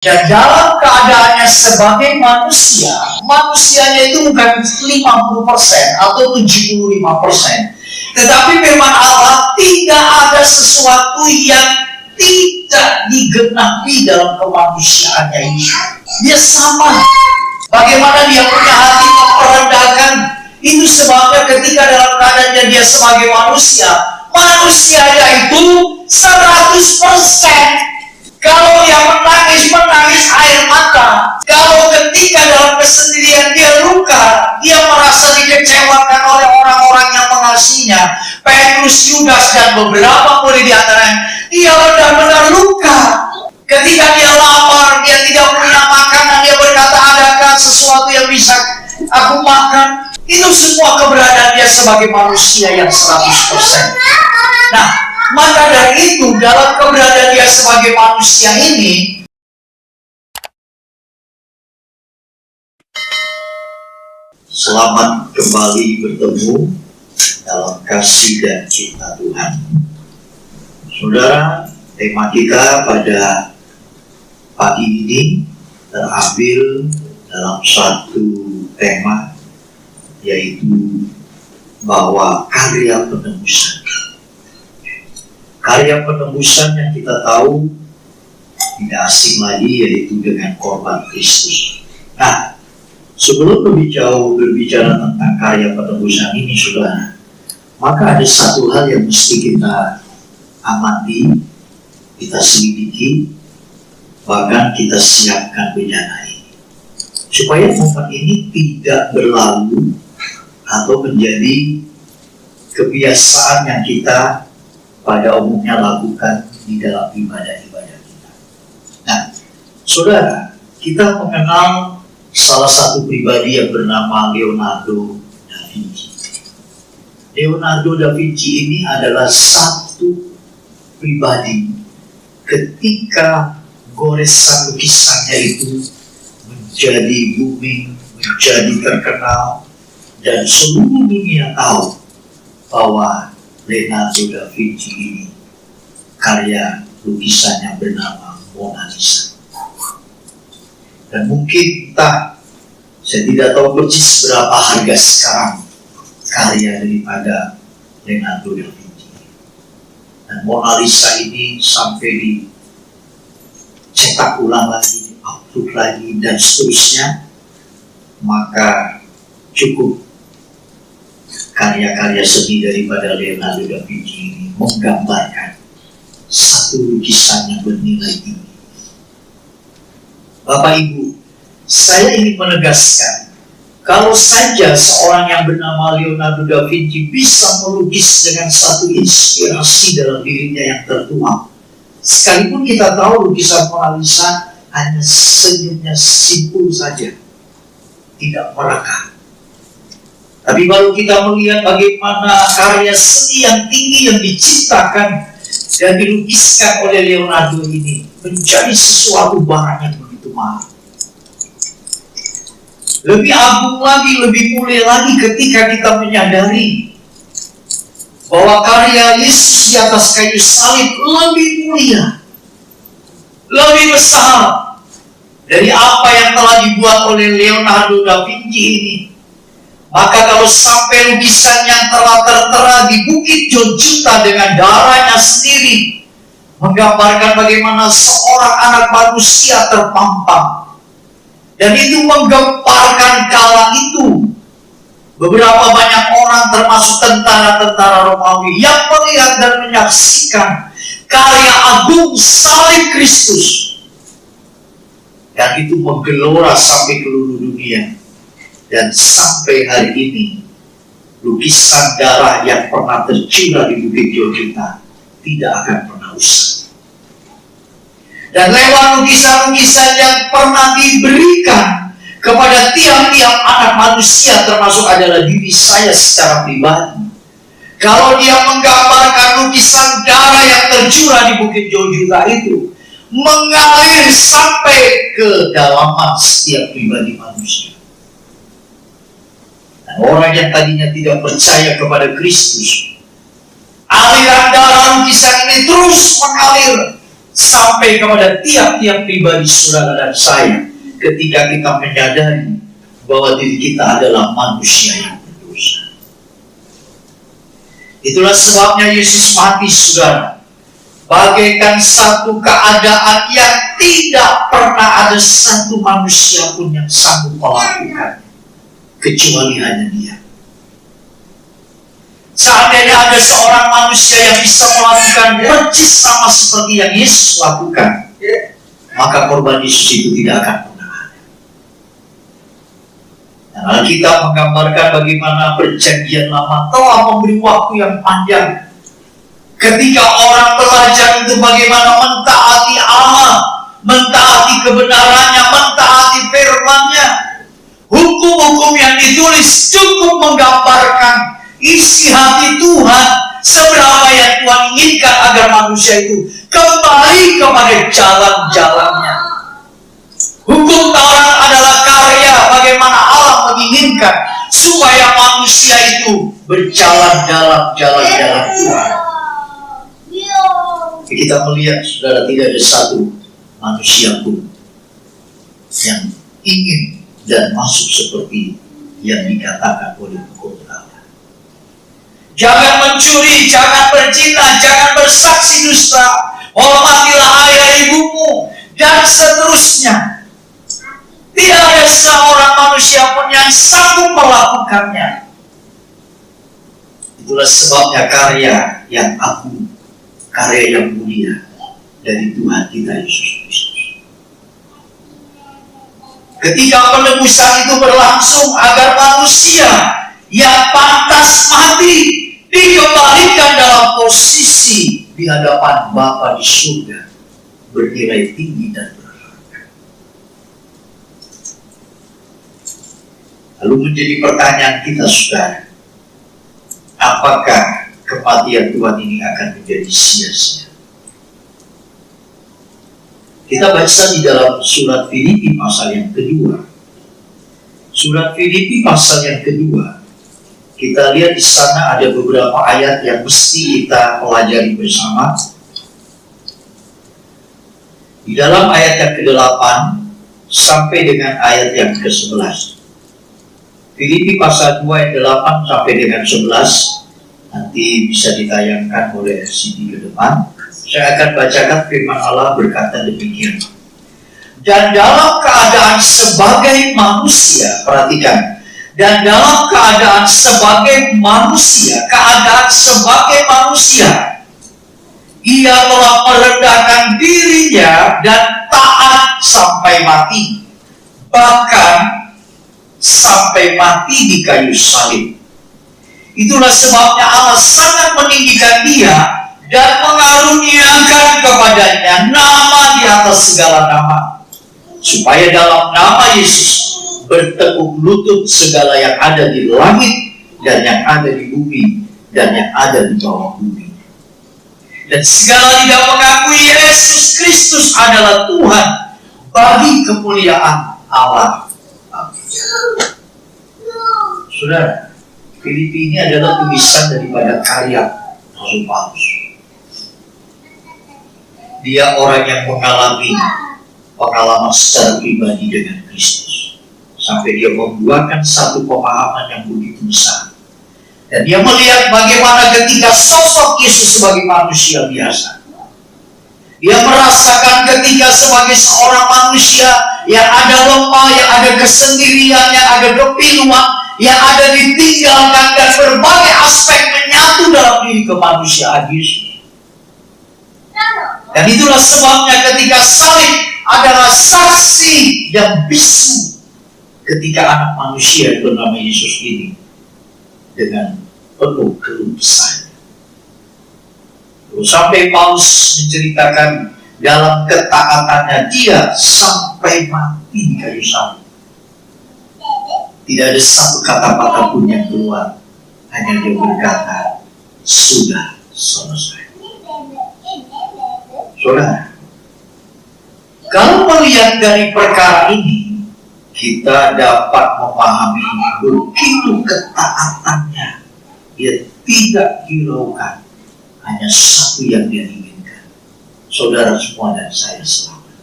Dan dalam keadaannya sebagai manusia, manusianya itu bukan 50% atau 75%. Tetapi firman Allah tidak ada sesuatu yang tidak digenapi dalam kemanusiaannya ini. Dia sama. Bagaimana dia punya hati memperendahkan. Itu sebabnya ketika dalam keadaannya dia sebagai manusia, manusianya itu 100%. Kalau dia menangis air mata. Kalau ketika dalam kesendirian dia luka, dia merasa dikecewakan oleh orang-orang yang mengasihinya. Petrus, Yudas, dan beberapa murid di antaranya, dia benar-benar luka. Ketika dia lapar, dia tidak punya makanan, dia berkata, adakah sesuatu yang bisa aku makan? Itu semua keberadaan dia sebagai manusia yang 100%. Nah, maka dari itu, dalam keberadaan dia sebagai manusia ini, selamat kembali bertemu dalam kasih dan cinta Tuhan. Saudara, tema kita pada pagi ini terambil dalam satu tema, yaitu bahwa karya penebusan. Karya penebusan yang kita tahu tidak asing lagi, yaitu dengan korban Kristus. Nah, sebelum lebih jauh berbicara tentang karya penebusan ini, saudara, maka ada satu hal yang mesti kita amati, kita selidiki, bahkan kita siapkan bencana ini, supaya momen ini tidak berlalu atau menjadi kebiasaan yang kita pada umumnya lakukan di dalam ibadah-ibadah kita. Nah, saudara, kita mengenal salah satu pribadi yang bernama Leonardo da Vinci. Leonardo da Vinci ini adalah satu pribadi ketika goresan lukisannya itu menjadi booming, menjadi terkenal, dan seluruh dunia tahu bahwa Leonardo da Vinci ini karya lukisan yang bernama Mona Lisa. Dan mungkin saya tidak tahu persis berapa harga sekarang karya daripada Leonardo da Vinci. Dan Mona Lisa ini sampai dicetak ulang lagi, diupload lagi, dan seterusnya. Maka cukup karya-karya seni daripada Leonardo da Vinci ini menggambarkan satu lukisan yang bernilai tinggi. Bapak Ibu, saya ingin menegaskan, kalau saja seorang yang bernama Leonardo da Vinci bisa melukis dengan satu inspirasi dalam dirinya yang tertuang, sekalipun kita tahu lukisan Mona Lisa hanya senyumnya simpul saja, tidak merekah. Tapi baru kita melihat bagaimana karya seni yang tinggi yang diciptakan dan dilukiskan oleh Leonardo ini menjadi sesuatu barang yang begitu mahal. Lebih agung lagi, lebih mulia lagi ketika kita menyadari bahwa karya Yesus di atas kayu salib lebih mulia, lebih besar dari apa yang telah dibuat oleh Leonardo da Vinci ini. Maka kalau sampai lukisan yang telah tertera di Bukit Jojita dengan darahnya sendiri menggambarkan bagaimana seorang anak manusia terpampang, dan itu menggemparkan kala itu beberapa banyak orang termasuk tentara-tentara Romawi yang melihat dan menyaksikan karya agung salib Kristus, dan itu menggelora sampai ke seluruh dunia. Dan sampai hari ini, lukisan darah yang pernah tercurah di Bukit Jojita tidak akan pernah usai. Dan lewat lukisan-lukisan yang pernah diberikan kepada tiap-tiap anak manusia, termasuk adalah diri saya secara pribadi, kalau dia menggambarkan lukisan darah yang tercurah di Bukit Jojita itu mengalir sampai ke dalaman setiap pribadi manusia. Orang yang tadinya tidak percaya kepada Kristus, aliran darah lukisan ini terus mengalir sampai kepada tiap-tiap pribadi saudara dan saya ketika kita menyadari bahwa diri kita adalah manusia yang berdosa. Itulah sebabnya Yesus mati, saudara, bagaikan satu keadaan yang tidak pernah ada satu manusia pun yang sanggup melakukan, kecuali hanya Dia. Seandainya ada seorang manusia yang bisa melakukan percis sama seperti yang Yesus lakukan, maka korban Yesus itu tidak akan pernah ada. Dan Alkitab menggambarkan bagaimana perjanjian lama telah memberi waktu yang panjang ketika orang belajar itu bagaimana mentaati Allah, mentaati kebenarannya, mentaati firman-Nya. Hukum-hukum yang ditulis cukup menggambarkan isi hati Tuhan, seberapa yang Tuhan inginkan agar manusia itu kembali kepada jalan-jalannya. Hukum Taurat adalah karya bagaimana Allah menginginkan supaya manusia itu berjalan dalam jalan-jalan Tuhan. Kita melihat, saudara, tidak ada satu manusia pun yang ingin dan masuk seperti yang dikatakan oleh hukum Taurat. Jangan mencuri, jangan berzina, jangan bersaksi dusta, hormatilah ayah ibumu, dan seterusnya. Tidak ada seorang manusia pun yang sanggup melakukannya. Itulah sebabnya karya yang agung, karya yang mulia dari Tuhan kita Yesus Kristus. Ketika penebusan itu berlangsung agar manusia yang pantas mati dikembalikan dalam posisi di hadapan Bapa di surga, bernilai tinggi dan berharga. Lalu menjadi pertanyaan kita, saudara, apakah kematian Tuhan ini akan menjadi sia-sia? Kita baca di dalam surat Filipi pasal yang kedua. Surat Filipi pasal yang kedua, kita lihat di sana ada beberapa ayat yang mesti kita pelajari bersama. Di dalam ayat yang ke-8 sampai dengan ayat yang ke-11. Filipi pasal 2 ayat 8 sampai dengan 11. Nanti bisa ditayangkan oleh CD ke depan. Saya akan bacakan firman Allah berkata demikian. Dan dalam keadaan sebagai manusia, perhatikan. Dan dalam keadaan sebagai manusia, ia telah merendahkan dirinya dan taat sampai mati. Bahkan sampai mati di kayu salib. Itulah sebabnya Allah sangat meninggikan Dia dan mengaruniakan kepadanya nama di atas segala nama, supaya dalam nama Yesus bertekuk lutut segala yang ada di langit dan yang ada di bumi dan yang ada di bawah bumi, dan segala lidah mengakui Yesus Kristus adalah Tuhan bagi kemuliaan Allah. Amin. Saudara, Filipi ini adalah tulisan daripada karya Rasul Paulus. Dia orang yang mengalami pengalaman secara pribadi dengan Kristus, sampai dia membuatkan satu pemahaman yang begitu besar. Dan dia melihat bagaimana ketika sosok Yesus sebagai manusia biasa, dia merasakan ketika sebagai seorang manusia yang ada lemah, yang ada kesendirian, yang ada kepiluan, yang ada ditinggalkan, dan berbagai aspek menyatu dalam diri kemanusiaan Yesus. Dan itulah sebabnya ketika salib adalah saksi yang bisu ketika anak manusia yang bernama Yesus ini dengan penuh keluh kesah. Sampai Paulus menceritakan dalam ketaatannya dia sampai mati di kayu salib. Tidak ada satu kata-kata pun yang keluar, hanya dia berkata, sudah selesai. Saudara, kalau melihat dari perkara ini, kita dapat memahami begitu ketaatannya. Dia tidak hiraukan, hanya satu yang dia inginkan, saudara semua dan saya selamat.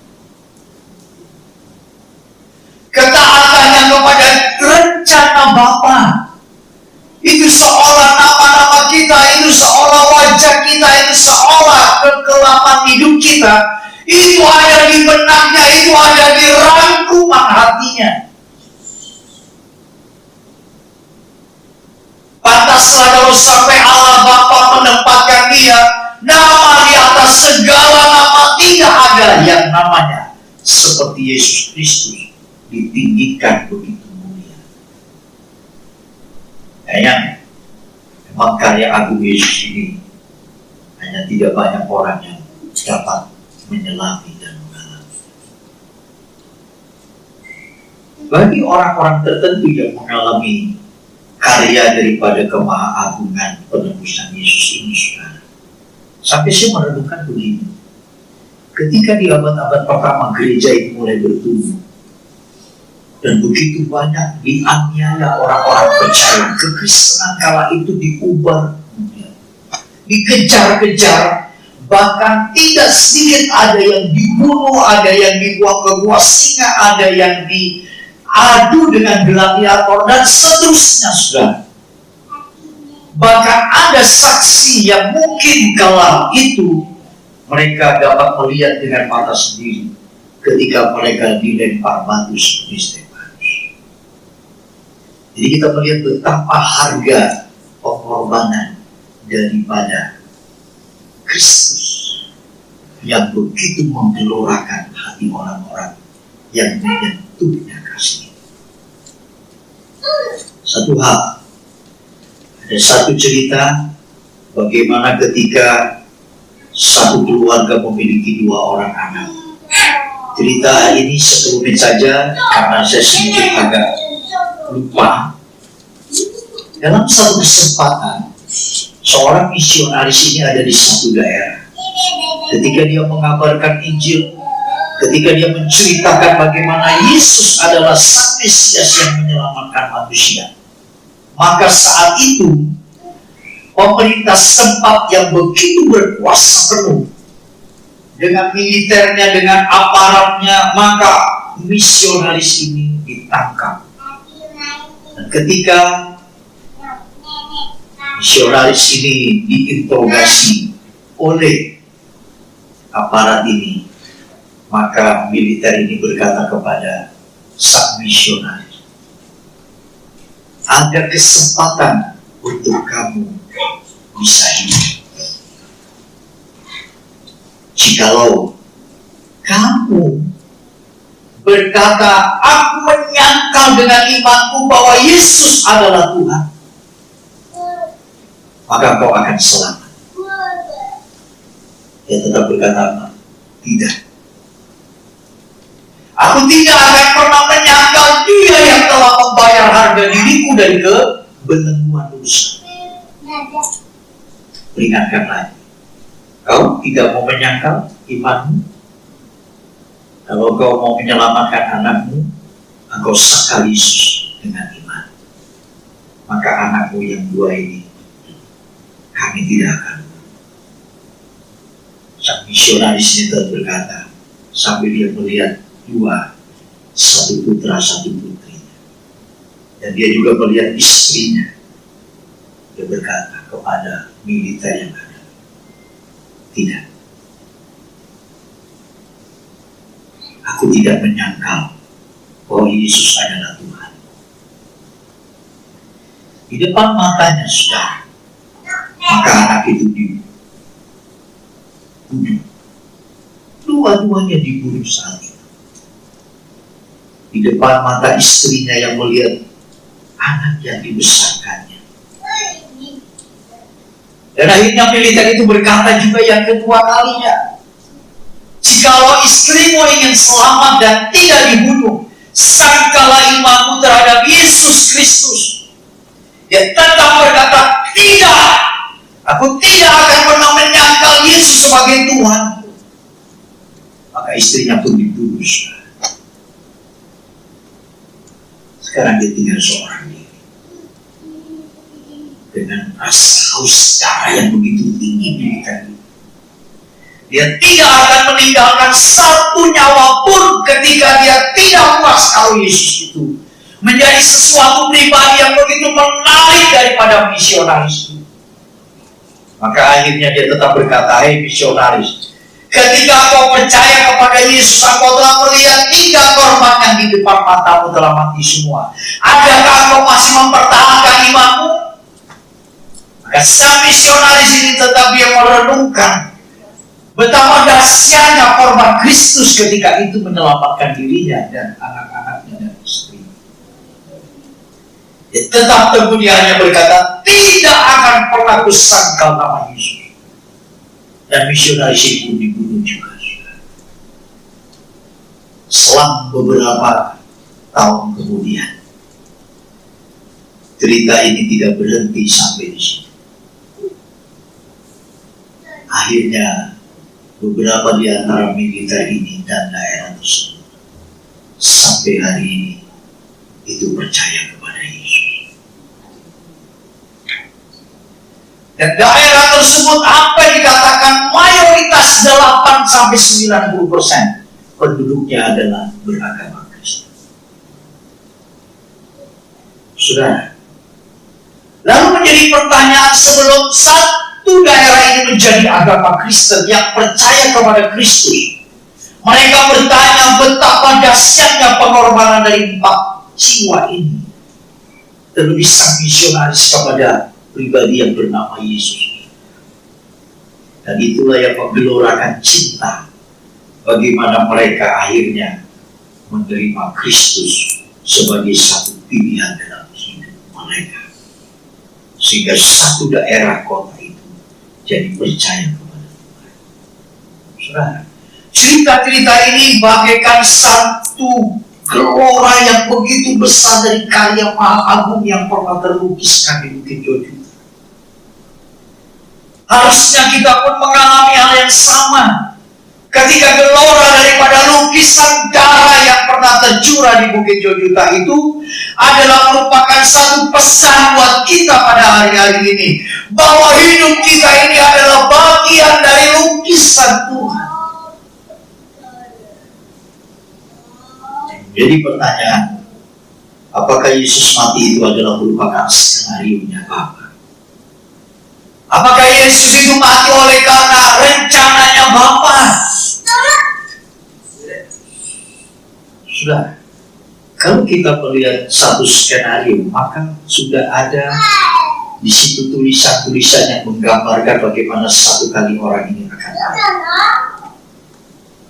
Ketaatannya kepada rencana Bapa. Itu seolah nama-nama kita, itu seolah wajah kita, itu seolah kegelapan hidup kita, itu ada di benaknya, itu ada di rangkuman hatinya. Pantaslah kalau sampai Allah Bapa menempatkan dia nama di atas segala nama, tidak ada yang namanya Seperti Yesus Kristus ditinggikan begitu mulia. Sayang, memang karya agung Yesus ini hanya tidak banyak orang yang dapat menyelami dan mengalami. Bagi orang-orang tertentu yang mengalami karya daripada kemahaagungan penebusan Yesus ini, saudara, sampai saya merenungkan begini. Ketika di abad-abad pertama gereja itu mulai bertumbuh dan begitu banyak dianiaya orang-orang percaya, kekristenan kala itu diubah, dikejar-kejar, bahkan tidak sedikit ada yang dibunuh, ada yang dibuang ke gua singa, ada yang diadu dengan gladiator dan seterusnya, saudara. Bahkan ada saksi yang mungkin kala itu mereka dapat melihat dengan mata sendiri ketika mereka dilempar batu seperti Stefanus. Jadi kita melihat betapa harga pengorbanan daripada Kristus yang begitu menggelorakan hati orang-orang yang menyentuhnya kasih. Satu hal, ada satu cerita bagaimana ketika satu keluarga memiliki 2 orang anak. Cerita ini sekelumit saja karena saya sedikit agak lupa. Dalam satu kesempatan, seorang misionaris ini ada di satu daerah. Ketika dia mengabarkan Injil, ketika dia menceritakan bagaimana Yesus adalah Sang Mesias yang menyelamatkan manusia, maka saat itu pemerintah setempat yang begitu berkuasa penuh dengan militernya, dengan aparatnya, maka misionaris ini ditangkap. Dan ketika misionaris ini diinterogasi oleh aparat ini, maka militer ini berkata kepada sang misionaris, ada kesempatan untuk kamu bisa hidup jikalau kamu berkata, aku menyangkal dengan imanku bahwa Yesus adalah Tuhan, maka kau akan selamat. Dia tetap berkata, tidak, aku tidak akan pernah menyangkal Dia yang telah membayar harga diriku dari kebelengguan dosa. Peringatkan lagi, kau tidak mau menyangkal imanmu. Kalau kau mau menyelamatkan anakmu, engkau sangkal Yesus dengan iman, maka anakmu yang 2 ini kami tidak akan. Sang misionaris itu berkata sambil dia melihat 2, satu putra satu putrinya, dan dia juga melihat istrinya. Dia berkata kepada militer yang ada, tidak, aku tidak menyangkal bahwa Yesus adalah Tuhan. Di depan matanya sudah, maka anak itu dibunuh. Dua-duanya dibunuh saat itu. Di depan mata istrinya yang melihat anak yang dibesarkannya. Dan akhirnya militer itu berkata juga yang kedua kalinya, jikalau istrimu ingin selamat dan tidak dibunuh, sangkalah imanmu terhadap Yesus Kristus. Dia tetap berkata, tidak, aku tidak akan pernah menyangkal Yesus sebagai Tuhan. Maka istrinya pun dibunuh. Sekarang dia tinggal seorang diri dengan rasa haus darah yang begitu tinggi di hatinya. Dia tidak akan meninggalkan satu nyawa pun ketika dia tidak puas kalau Yesus itu menjadi sesuatu pribadi yang begitu menarik daripada misionaris itu. Maka akhirnya dia tetap berkata, "Hei misionaris, ketika kau percaya kepada Yesus, engkau telah melihat 3 korban yang di depan matamu telah mati semua. Adakah kau masih mempertahankan imanmu?" Maka sang misionaris ini tetap dia merenungkan betapa dahsyatnya korban Kristus ketika itu menyelamatkan dirinya dan anak-anaknya dan istri. Dia tetap teguh, dia hanya berkata, "Tidak akan pernah kusangkal nama Yesus." Dan misionaris itu pun dibunuh juga. Selang beberapa tahun kemudian, cerita ini tidak berhenti sampai di sini. Akhirnya beberapa di antara militer ini dan daerah tersebut sampai hari ini itu percaya kepada Yesus. Dan daerah tersebut apa yang dikatakan mayoritas 8-90% penduduknya adalah beragama Kristen. Saudara, lalu menjadi pertanyaan, sebelum satu daerah ini menjadi agama Kristen yang percaya kepada Kristus, mereka bertanya betapa dahsyatnya pengorbanan dari 4 jiwa ini. Terlebih sang misionaris kepada pribadi yang bernama Yesus. Dan itulah yang menggelorakan cinta, bagaimana mereka akhirnya menerima Kristus sebagai satu pilihan dalam hidup mereka. Sehingga satu daerah kota itu jadi percaya kepada Tuhan. Saudara, cerita-cerita ini bagaikan satu gelora yang begitu besar dari karya Maha Agung yang pernah terlukiskan di Bukit Jojo. Harusnya kita pun mengalami hal yang sama ketika gelora daripada lukisan darah yang pernah tercurah di Bukit Jojuta itu adalah merupakan satu pesan buat kita pada hari-hari ini, bahwa hidup kita ini adalah bagian dari lukisan Tuhan. Jadi pertanyaan, apakah Yesus mati itu adalah merupakan skenario-nya Bapa? Apakah Yesus itu mati oleh karena rencananya Bapa? Sudah, kalau kita melihat satu skenario, maka sudah ada di situ tulisan-tulisan yang menggambarkan bagaimana satu kali orang ini akan mati.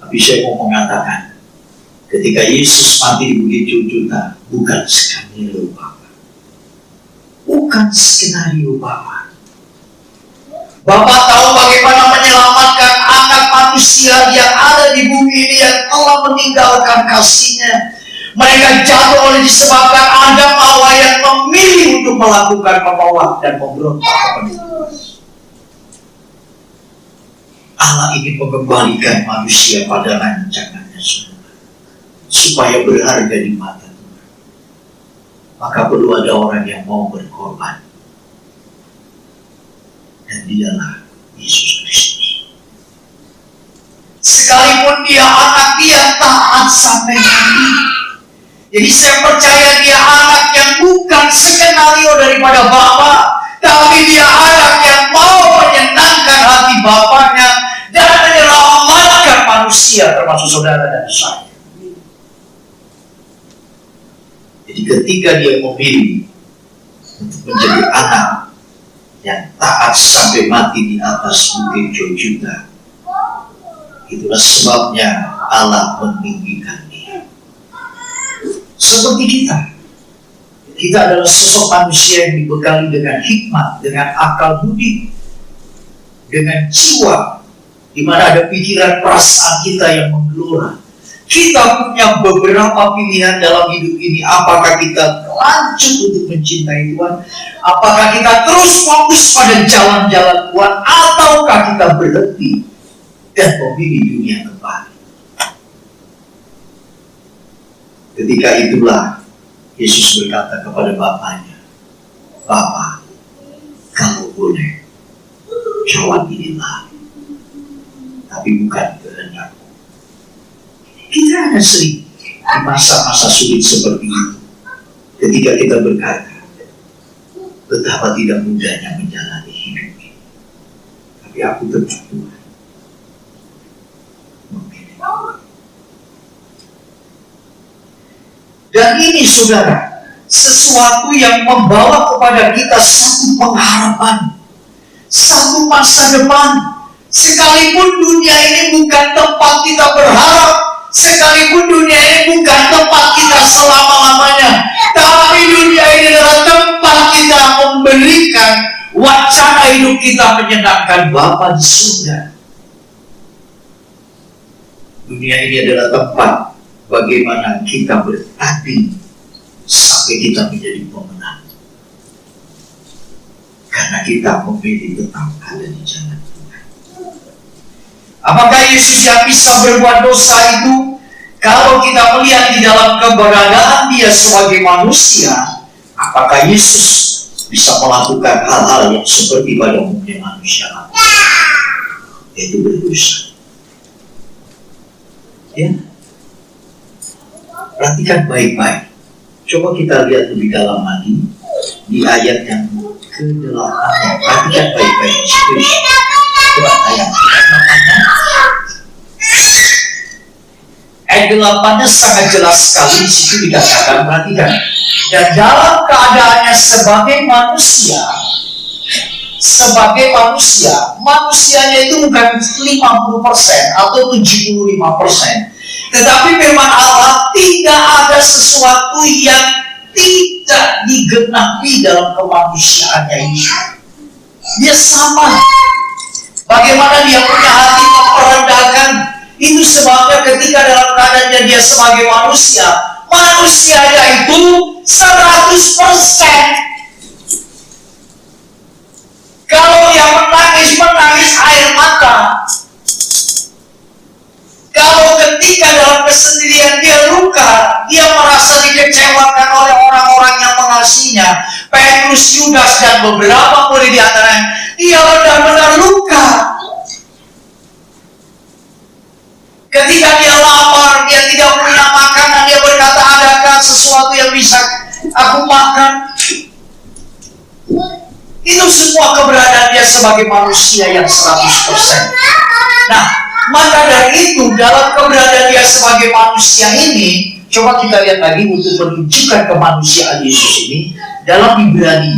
Tapi saya mau mengatakan, ketika Yesus mati di Bukit Jojuta, bukan skenario Bapa. Bukan skenario Bapa. Bapak tahu bagaimana menyelamatkan anak manusia yang ada di bumi ini yang telah meninggalkan kasih-Nya. Mereka jatuh oleh disebabkan Adam Hawa yang memilih untuk melakukan menolak dan memberontak kepada Tuhan. Allah ingin mengembalikan manusia pada rancangannya semula, supaya berharga di mata Tuhan. Maka perlu ada orang yang mau berkorban. Dan dialah Yesus Kristus. Sekalipun dia anak, dia taat sampai mati. Jadi saya percaya dia anak yang bukan skenario daripada Bapa, tapi dia anak yang mau menyenangkan hati Bapaknya dan menyelamatkan manusia, termasuk saudara dan saya. Jadi ketika dia memilih untuk menjadi anak yang taat sampai mati di atas Bukit Jojuta, itulah sebabnya Allah meninggikan dia. Seperti kita adalah sosok manusia yang dibekali dengan hikmat, dengan akal budi, dengan jiwa, di mana ada pikiran perasaan kita yang menggelora. Kita punya beberapa pilihan dalam hidup ini. Apakah kita lanjut untuk mencintai Tuhan? Apakah kita terus fokus pada jalan-jalan Tuhan? Ataukah kita berhenti dan memilih dunia kembali? Ketika itulah Yesus berkata kepada Bapaknya, "Bapa, kalau boleh, jawab inilah. Tapi tapi bukan kehendakku. Kita ada sering di masa-masa sulit seperti itu, ketika kita berkata, betapa tidak mudahnya menjalani hidup ini. Tapi aku tetap Tuhan memilih. Dan ini saudara, sesuatu yang membawa kepada kita satu pengharapan, satu masa depan. Sekalipun dunia ini bukan tempat kita berharap, sekalipun dunia ini bukan tempat kita selama-lamanya, tapi dunia ini adalah tempat kita memberikan wacana hidup kita menyenangkan Bapa di surga. Dunia ini adalah tempat bagaimana kita bertanding sampai kita menjadi pemenang, karena kita memilih tetap ada di jalan Tuhan. Apakah Yesus yang bisa berbuat dosa itu? Kalau kita melihat di dalam keberadaan dia sebagai manusia, apakah Yesus bisa melakukan hal-hal yang seperti pada umumnya manusia, yaitu berdosa? Ya, perhatikan baik-baik. Coba kita lihat lebih dalam lagi di ayat yang ke-8. Perhatikan baik-baik. Coba ayat 8-nya. Ayat 8-nya sangat jelas sekali. Di situ dikatakan, perhatikan. Dan dalam keadaannya sebagai manusia, manusianya itu bukan 50% atau 75%. Tetapi firman Allah tidak ada sesuatu yang tidak digenapi dalam kemanusiaannya ini. Dia sama. Bagaimana dia punya hati memperendahkan. Itu sebabnya ketika dalam keadaannya dia sebagai manusia, manusianya itu 100%. Kalau yang menangis air mata. Kalau ketika dalam kesendirian dia luka, dia merasa dikecewakan oleh orang-orang yang mengasihinya, Petrus, Yudas, dan beberapa murid di antaranya, dia benar-benar luka. Ketika dia lapar, dia tidak punya makanan, dia berkata, adakah sesuatu yang bisa aku makan? Itu semua keberadaan dia sebagai manusia yang 100%. Nah, maka dari itu, dalam keberadaan dia sebagai manusia ini, coba kita lihat lagi untuk menunjukkan kemanusiaan Yesus ini dalam Ibrani.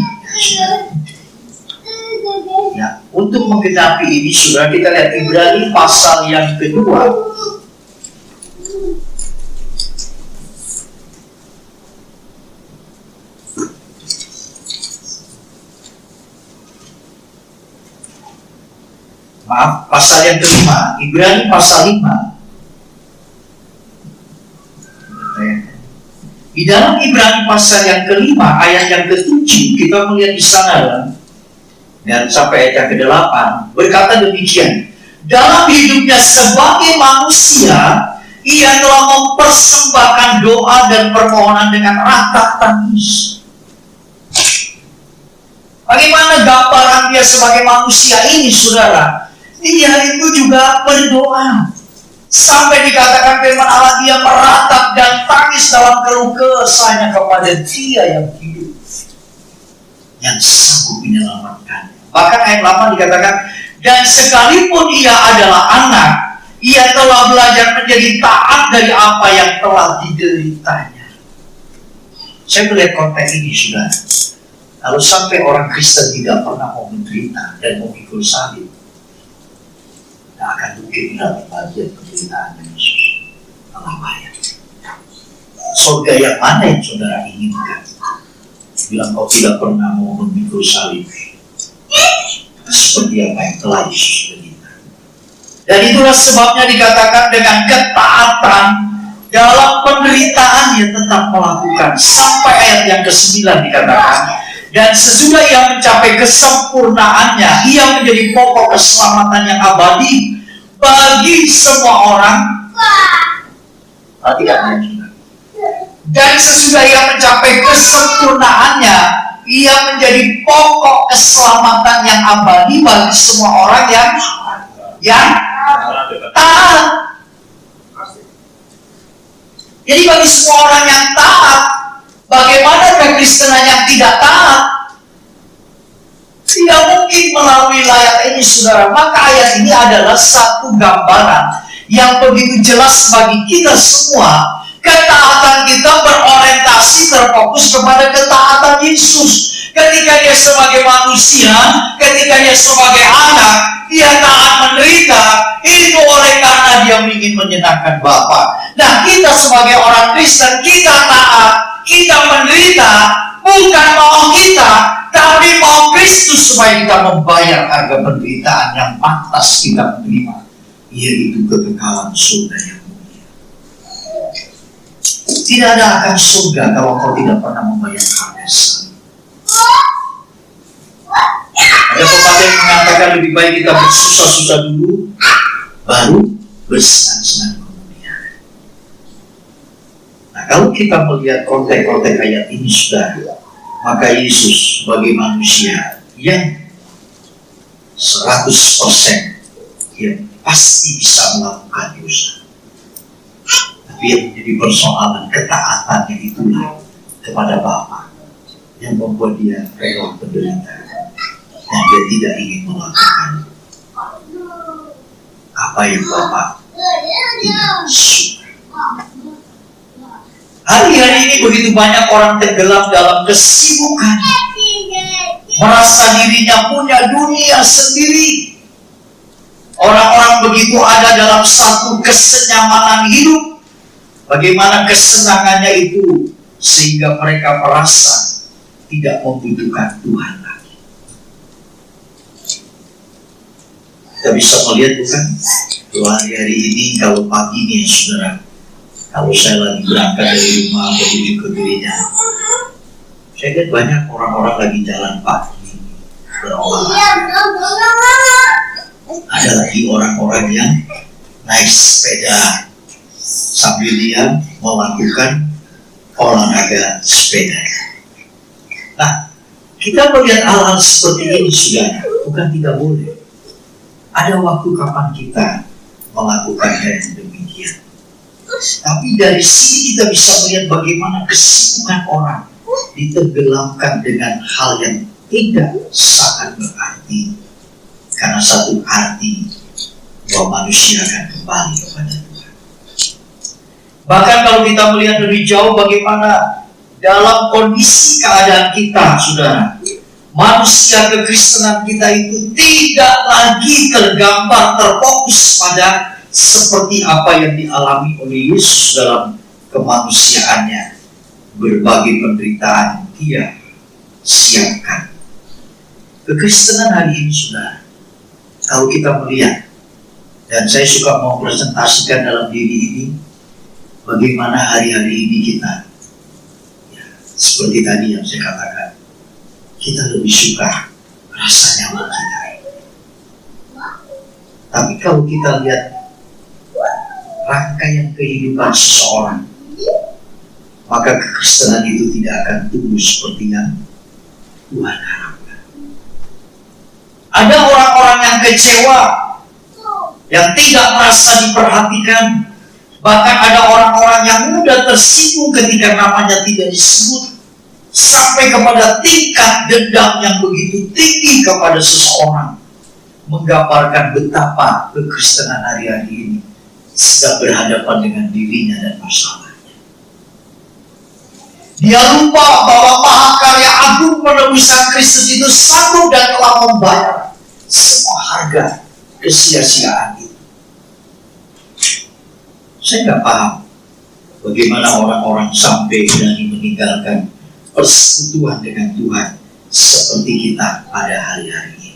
Ya, untuk menggenapi ini, saudara, kita lihat Ibrani pasal yang kedua. Maaf, pasal yang kelima, Ibrani pasal 5. Di dalam Ibrani pasal yang kelima, ayat yang ke-7, kita melihat di sana, dan sampai ayat yang ke-8, berkata demikian. Dalam hidupnya sebagai manusia, ia telah mempersembahkan doa dan permohonan dengan rata tangis. Bagaimana gambaran dia sebagai manusia ini, saudara? Dia itu juga berdoa. Sampai dikatakan firman Allah, dia meratap dan tangis dalam keluh kesahnya kepada dia yang hidup, yang sanggup menyelamatkan. Bahkan ayat 8 dikatakan, dan sekalipun ia adalah anak, ia telah belajar menjadi taat dari apa yang telah dideritanya. Saya melihat konteks ini, saudara. Kalau sampai orang Kristen tidak pernah mau menderita dan mau ikut salib, tidak akan mungkin dapat bagian penderitaan Yesus. Allah bayar. Surga yang mana yang saudara inginkan? Bila kau tidak pernah mau memikul salib, seperti apa yang telah Yesus berikan. Dan itulah sebabnya dikatakan dengan ketaatan dalam penderitaan ia tetap melakukan. Sampai ayat yang ke-9 dikatakan, dan sesudah ia mencapai kesempurnaannya, ia menjadi pokok keselamatan yang abadi bagi semua orang. Perhatikan. Dan sesudah ia mencapai kesempurnaannya, ia menjadi pokok keselamatan yang abadi bagi semua orang yang Taat. Jadi bagi semua orang yang taat, bagaimana kekristenan yang tidak taat? Tidak mungkin melalui layar ini, saudara. Maka ayat ini adalah satu gambaran yang begitu jelas bagi kita semua. Ketaatan kita berorientasi terfokus kepada ketaatan Yesus. Ketika dia sebagai manusia, ketika dia sebagai anak, dia taat menderita. Itu oleh karena dia ingin menyenangkan Bapa. Nah, kita sebagai orang Kristen, kita taat, kita menderita, bukan mau kita, tapi mau Kristus supaya kita membayar harga penderitaan yang pantas kita menerima, yaitu kekekalan surga yang mulia. Tidak ada akan surga kalau kau tidak pernah membayar harga salib. Ada pepatah yang mengatakan lebih baik kita bersusah-susah dulu, baru bersenang-senang kemudian. Nah, kalau kita melihat konteks-konteks ayat ini, saudara, maka Yesus sebagai manusia yang 100% yang pasti bisa melakukan dosa. Tapi yang menjadi persoalan ketaatannya itulah kepada Bapa yang membuat dia rela menderita, dan dia tidak ingin melakukan apa yang Bapa tidak suka. Hari-hari ini begitu banyak orang tenggelam dalam kesibukan, merasa dirinya punya dunia sendiri. Orang-orang begitu ada dalam satu kesenyamanan hidup. Bagaimana kesenangannya itu sehingga mereka merasa tidak membutuhkan Tuhan lagi. Kita bisa melihat bukan? Hari-hari ini kalau pagi nih, saudara, kalau saya lagi berangkat dari rumah menuju ke gereja, saya lihat banyak orang-orang lagi jalan pagi berolahraga. Ada lagi orang-orang yang naik sepeda sambil dia melakukan olahraga sepeda. Nah, kita melihat hal-hal seperti ini, saudara, bukan tidak boleh. Ada waktu kapan kita melakukan hal yang demikian. Tapi dari sini kita bisa melihat bagaimana kesibukan orang ditenggelamkan dengan hal yang tidak sangat berarti, karena satu arti bahwa manusia akan kembali kepada Tuhan. Bahkan kalau kita melihat lebih jauh bagaimana dalam kondisi keadaan kita, saudara, manusia kekristenan kita itu tidak lagi tergambar, terfokus pada seperti apa yang dialami oleh Yesus dalam kemanusiaannya. Berbagai penderitaan dia siapkan. Kekristenan hari ini, saudara, kalau kita melihat, dan saya suka mau presentasikan dalam diri ini, bagaimana hari-hari ini kita, ya, seperti tadi yang saya katakan, kita lebih suka rasa nyaman kita. Tapi kalau kita lihat rangkaian kehidupan seseorang, maka kekristenan itu tidak akan tumbuh seperti yang Tuhan harapkan. Ada orang-orang yang kecewa, yang tidak merasa diperhatikan. Bahkan ada orang-orang yang mudah tersinggung ketika namanya tidak disebut, sampai kepada tingkat dendam yang begitu tinggi kepada seseorang, menggambarkan betapa kekristenan hari-hari ini sedang berhadapan dengan dirinya dan masalahnya. Dia lupa bahwa mahakarya agung penebusan Kristus itu sanggup dan telah membayar semua harga kesia-siaan itu. Saya nggak paham bagaimana orang-orang sampai berani meninggalkan persekutuan dengan Tuhan seperti kita pada hari-hari ini.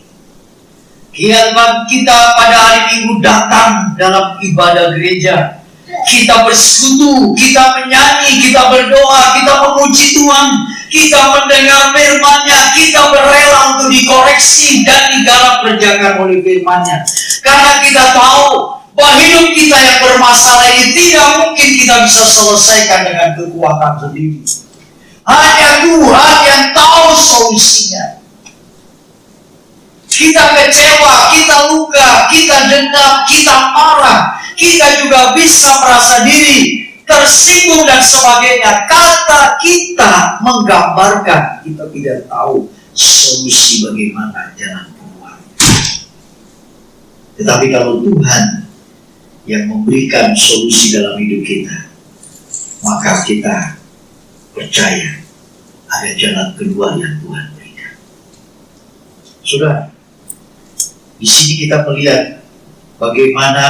Kita pada hari Minggu datang dalam ibadah gereja, kita bersekutu, kita menyanyi, kita berdoa, kita memuji Tuhan, kita mendengar firman-Nya, kita berrela untuk dikoreksi dan digarap kerjakan oleh firman-Nya. Karena kita tahu bahwa hidup kita yang bermasalah ini tidak mungkin kita bisa selesaikan dengan kekuatan sendiri. Hanya Tuhan yang tahu solusinya. kita kecewa, kita luka, kita dendam, kita marah, kita juga bisa merasa diri tersinggung dan sebagainya. Kata kita menggambarkan kita tidak tahu solusi bagaimana jalan keluar. Tetapi kalau Tuhan yang memberikan solusi dalam hidup kita, maka kita percaya ada jalan keluar yang Tuhan berikan. Saudara, di sini kita melihat bagaimana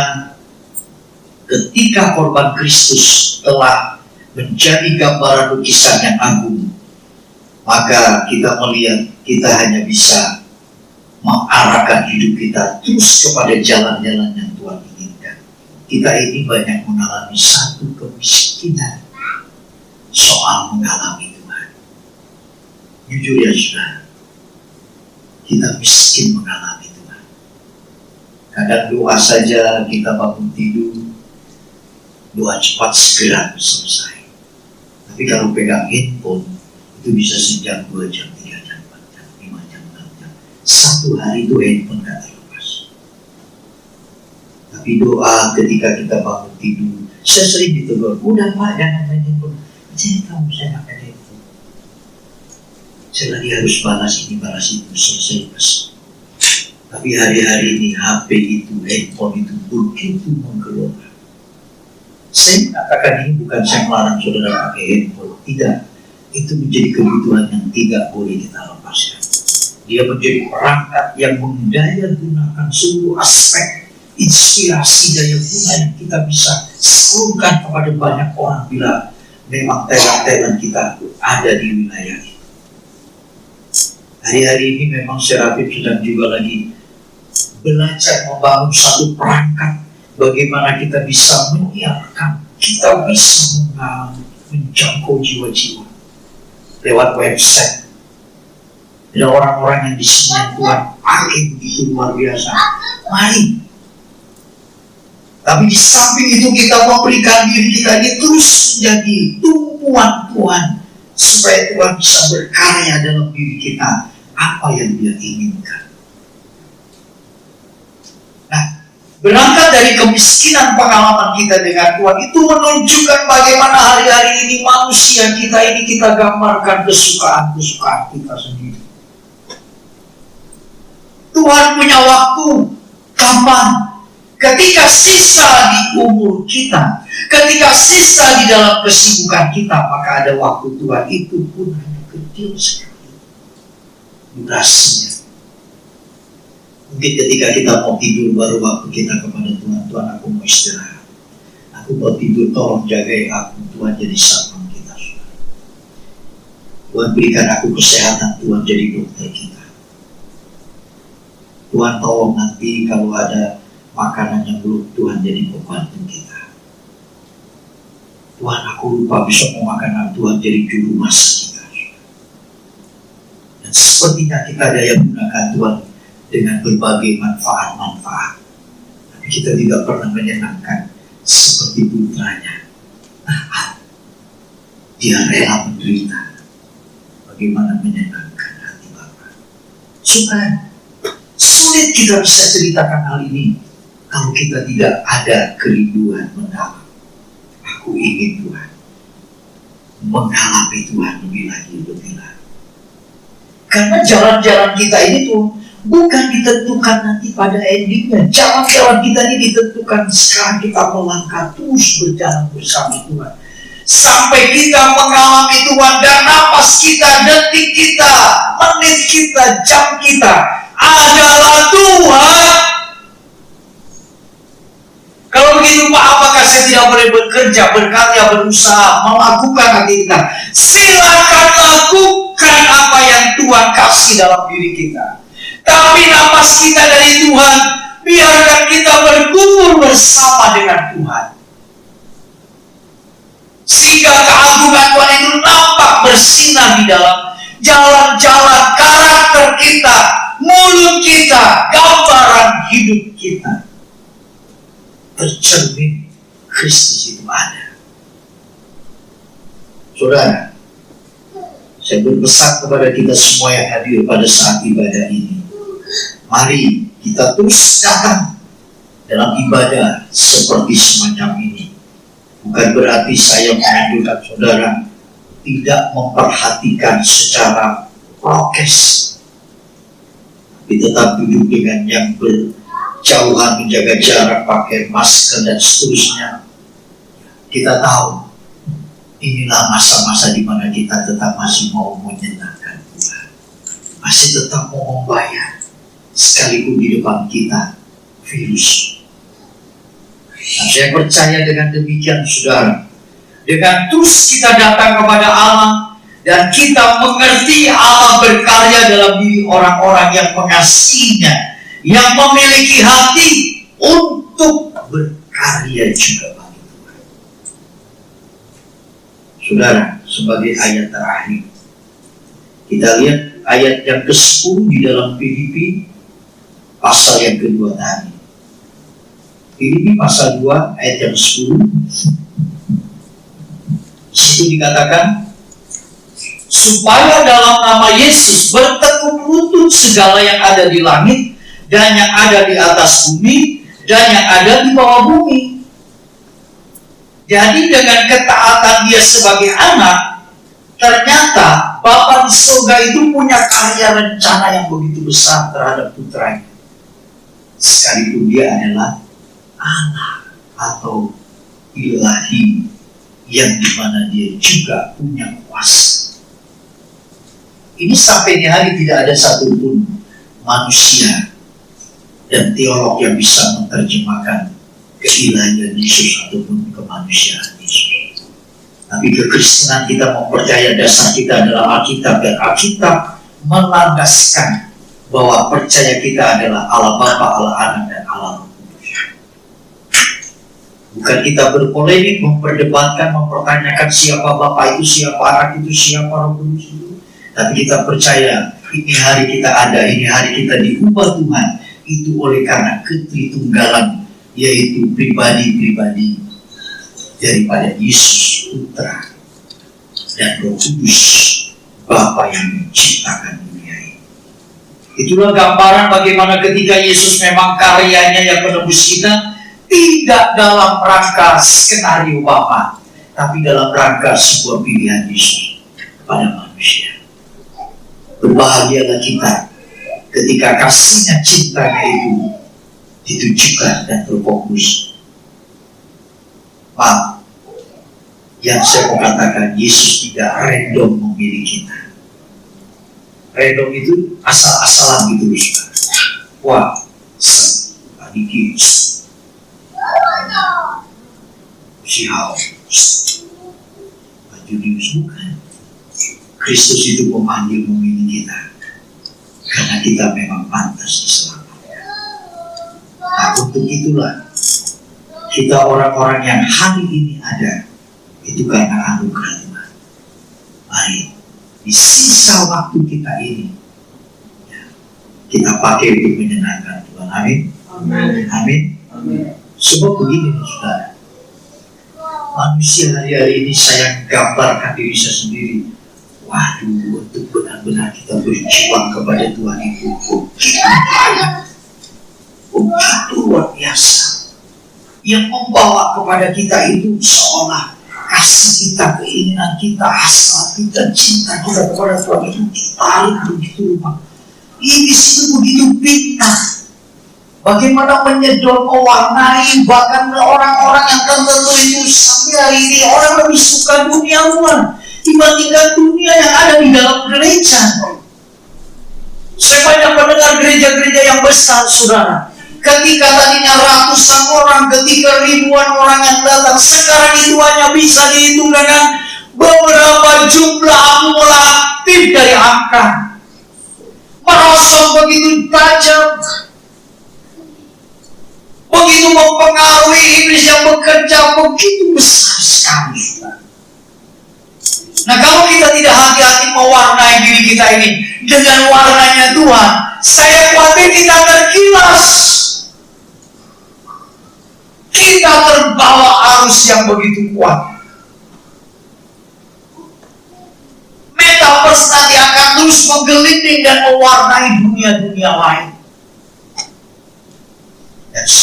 ketika korban Kristus telah menjadi gambaran lukisan yang agung, maka kita melihat kita hanya bisa mengarahkan hidup kita terus kepada jalan-jalan yang Tuhan inginkan. Kita ini banyak mengalami satu kemiskinan soal mengalami Tuhan. Jujur ya saudara, kita miskin mengalami Tuhan. Kadang doa saja kita bangun tidur, doa cepat segera selesai. Tapi kalau pegang handphone, itu bisa sejam, 2 jam, 3 jam, 4 jam, 5 jam, 6 jam. Satu hari itu handphone gak terlepas. Tapi doa ketika kita bangun tidur, saya sering ditegur, udah Pak, jangan main handphone. Jadi kamu saya pakai handphone. Saya lagi harus balas ini, balas itu, selesai. Tapi hari-hari ini HP itu, handphone itu begitu menggelora. Saya mengatakan ini bukan saya melarang saudara pakai handphone, tidak. Itu menjadi kebutuhan yang tidak boleh kita lepaskan. Dia menjadi perangkat yang mendaya gunakan seluruh aspek inspirasi daya guna yang kita bisa salurkan kepada banyak orang bila memang talent kita ada di wilayah itu. Hari-hari ini memang Serafim sedang juga lagi belajar membangun satu perangkat bagaimana kita bisa menyiarkan, kita bisa menjangkau jiwa-jiwa lewat website. Ada orang-orang yang di sini yang Tuhan pakai begitu luar biasa. Mari. Tapi di samping itu kita memberikan diri kita ini terus menjadi tumpuan Tuhan supaya Tuhan bisa berkarya dalam diri kita apa yang Dia inginkan. Nah, berangkat dari kemiskinan pengalaman kita dengan Tuhan itu menunjukkan bagaimana hari-hari ini manusia kita ini kita gambarkan kesukaan-kesukaan kita sendiri. Tuhan punya waktu kapan? Ketika sisa di umur kita, ketika sisa di dalam kesibukan kita, maka ada waktu Tuhan itu pun hanya kecil sekali durasinya. Mungkin ketika kita mau tidur baru waktu kita kepada Tuhan, Tuhan aku mau istirahat, aku mau tidur, tolong jagai aku, Tuhan jadi satpam kita. Tuhan berikan aku kesehatan, Tuhan jadi dokter kita. Tuhan tolong nanti kalau ada makanan yang belum, Tuhan jadi pembantu kita. Tuhan aku lupa besok mau makan, Tuhan jadi juru masak kita. Dan sepertinya kita daya gunakan Tuhan dengan berbagai manfaat-manfaat. Tapi kita tidak pernah menyenangkan seperti putranya. Nah, Dia rela menderita. Bagaimana menyenangkan hati Bapa. Sulit kita bisa ceritakan hal ini kalau kita tidak ada kerinduan mendalam. Aku ingin Tuhan mengalami Tuhan lebih lagi. Karena jalan-jalan kita ini tuh bukan ditentukan nanti pada endingnya. Jalan-jalan kita ini ditentukan sekarang kita melangkah terus berjalan bersama Tuhan. Sampai kita mengalami Tuhan dan napas kita, detik kita, menit kita, jam kita adalah Tuhan. Kalau begitu Pak, apakah saya tidak boleh bekerja, berkarya, berusaha, melakukan aktivitas? Silakan lakukan apa yang Tuhan kasih dalam diri kita. Tapi napas kita dari Tuhan, biarkan kita berkumpul bersama dengan Tuhan. Sehingga keagungan Tuhan itu nampak bersinar di dalam jalan-jalan karakter kita, mulut kita, gambaran hidup kita. Tercermin Kristus itu ada. Saudara, saya berpesan kepada kita semua yang hadir pada saat ibadah ini, Mari kita terus datang dalam ibadah seperti semacam ini. Bukan berarti saya menganjurkan saudara tidak memperhatikan secara prokes, tapi tetap duduk dengan yang berjauhan, menjaga jarak, pakai masker dan seterusnya. Kita tahu inilah masa-masa di mana kita tetap masih mau menyenangkan Tuhan, masih tetap mau membayar, sekalipun di depan kita virus. Nah, saya percaya dengan demikian saudara, dengan terus kita datang kepada Allah dan kita mengerti Allah berkarya dalam diri orang-orang yang mengasihinya, yang memiliki hati untuk berkarya juga bagi Tuhan. Saudara, sebagai ayat terakhir, kita lihat ayat yang ke-10 di dalam Filipi pasal yang kedua tadi. Filipi pasal 2 ayat yang 10. Situ dikatakan, supaya dalam nama Yesus bertekuk lutut segala yang ada di langit dan yang ada di atas bumi dan yang ada di bawah bumi. Jadi dengan ketaatan dia sebagai anak, ternyata Bapa di surga itu punya karya rencana yang begitu besar terhadap putranya. Sekalipun dia adalah anak atau ilahi, yang dimana dia juga punya kuasa. Ini sampai di hari tidak ada satupun manusia dan teolog yang bisa menerjemahkan keilahian Yesus ataupun kemanusiaan Yesus. Tapi kekristenan kita mempercaya dasar kita adalah Alkitab, dan Alkitab melandaskan bahwa percaya kita adalah Allah Bapa, Allah Anak, dan Allah Roh Kudus. Bukan kita berpolemik, memperdebatkan, mempertanyakan siapa Bapa itu, siapa Anak itu, siapa Roh Kudus itu. Tapi kita percaya ini hari kita ada, ini hari kita diubah Tuhan, itu oleh karena ketritunggalan, yaitu pribadi-pribadi daripada Yesus Putra dan Roh Kudus Bapa yang menciptakan dunia ini. Itulah gambaran bagaimana ketika Yesus memang karyanya yang menebus kita, tidak dalam rangka skenario Bapa, tapi dalam rangka sebuah pilihan Yesus kepada manusia. Berbahagialah kita ketika kasihnya, cintanya itu ditujukan dan berfokus. Maaf, yang saya mau katakan, Yesus tidak random memilih kita. Random itu asal-asalan gitu, saudara. Wah, tadi kids, si Hao, Julius, bukan. Kristus itu memanggil, memilih kita karena kita memang pantas diselamatkan. Nah, untuk itulah kita orang-orang yang hari ini ada, itu karena anugerah Tuhan. Mari di sisa waktu kita ini, ya, kita pakai untuk menyenangkan Tuhan. Amin. Amin. Amin. Amin. Sebab begini, saudara, manusia hari-hari ini saya gambarkan diri saya sendiri. Waduh, untuk benar-benar kita berjuang kepada Tuhan itu begitu banyak, begitu luar biasa, yang membawa kepada kita itu seolah kasih kita, keinginan kita, hasrat kita, cinta kita kepada Tuhan itu ditarik begitu rupa. Ini situ begitu pintar, bagaimana menyedot, mewarnai, bahkan orang-orang yang tertentu itu sampai hari ini orang lebih suka dunia luar dibandingkan dunia yang ada di dalam gereja. Saya banyak mendengar gereja-gereja yang besar, saudara. Ketika tadinya ratusan orang, ketika ribuan orang yang datang, sekarang itu hanya bisa dihitung dengan beberapa jumlah akumulatif dari angka. Merosot begitu tajam, begitu mempengaruhi iblis yang bekerja begitu besar sekali, saudara. Nah, kalau kita tidak hati-hati mewarnai diri kita ini dengan warnanya Tuhan, saya khawatir kita tergilas. Kita terbawa arus yang begitu kuat. Metaverse nanti akan terus menggelinding dan mewarnai dunia-dunia lain.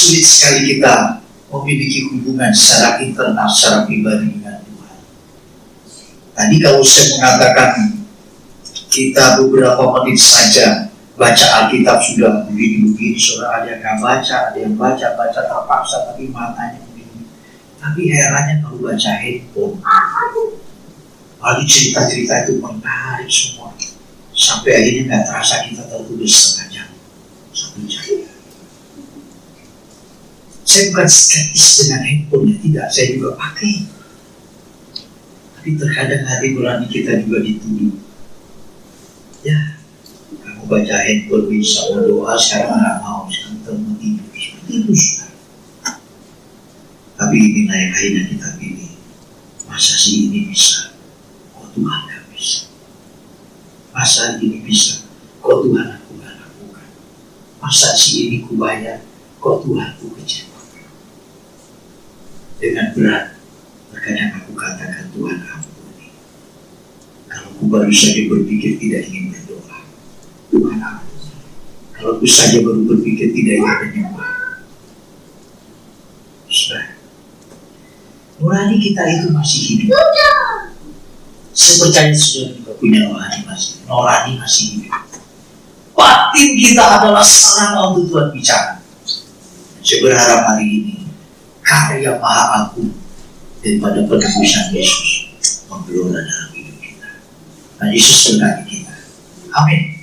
sulit sekali kita memiliki hubungan secara internal, secara pribadi dengan Tuhan. Tadi kalau saya mengatakan kita beberapa menit saja baca Alkitab sudah begini-begini, saudara, ada yang nggak baca, ada yang baca terpaksa tapi matanya begini. Tapi herannya kalau baca handphone, lalu cerita-cerita itu menarik semua, sampai akhirnya nggak terasa kita tertulis setengah jam, 1 jam. Saya bukan skeptis dengan handphone, tidak, saya juga pakai. Tapi terkadang hati nurani kita juga dituduh. Ya, kamu baca handphone bisa, berdoa sekarang nggak mau, sekarang terlalu tidur, seperti itu sudah. Tapi inilah yang akhirnya kita pilih. Masa sih ini bisa, kok Tuhan nggak bisa? Masa ini bisa, kok Tuhan aku nggak lakukan? Masa sih ini kubayar, kok Tuhan ku kecewa? Dengan berat, terkadang aku katakan, Tuhan ampuni. Kalau aku baru saja berpikir tidak ingin berdoa, Tuhan ampuni. Kalau aku saja baru berpikir tidak ingin menyembah, sudah. Nurani kita itu masih hidup. Saya percaya sudah juga punya nurani masih hidup. Batin kita adalah sarana untuk Tuhan bicara. Saya berharap hari ini karya Maha Agung daripada penebusan Yesus menggelora dalam hidup kita. Dan Yesus berkati kita. Amin.